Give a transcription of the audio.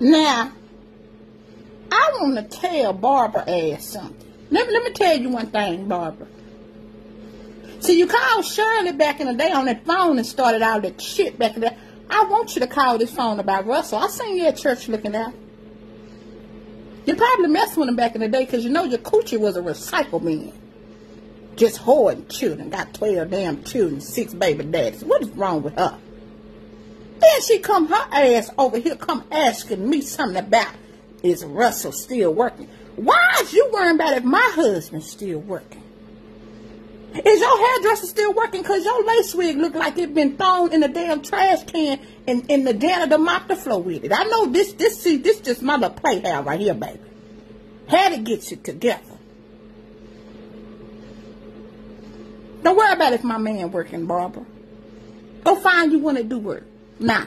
Now, I want to tell Barbara ass something. Let me tell you one thing, Barbara. See, you called Shirley back in the day on that phone and started all that shit back in the day. I want you to call this phone about Russell. I seen you at church looking out. You probably messed with him back in the day because you know your coochie was a recycle bin. Just hoarding children. Got 12 damn children, 6 baby daddies. What is wrong with her? Then she come her ass over here come asking me something about, is Russell still working? Why is you worrying about if my husband's still working? Is your hairdresser still working? Because your lace wig look like it been thrown in the damn trash can and the janitor to mop the floor with it. I know this just my little playhouse right here, baby. Had to get you together. Don't worry about if my man working, Barbara. Go find you one to do work. Nah.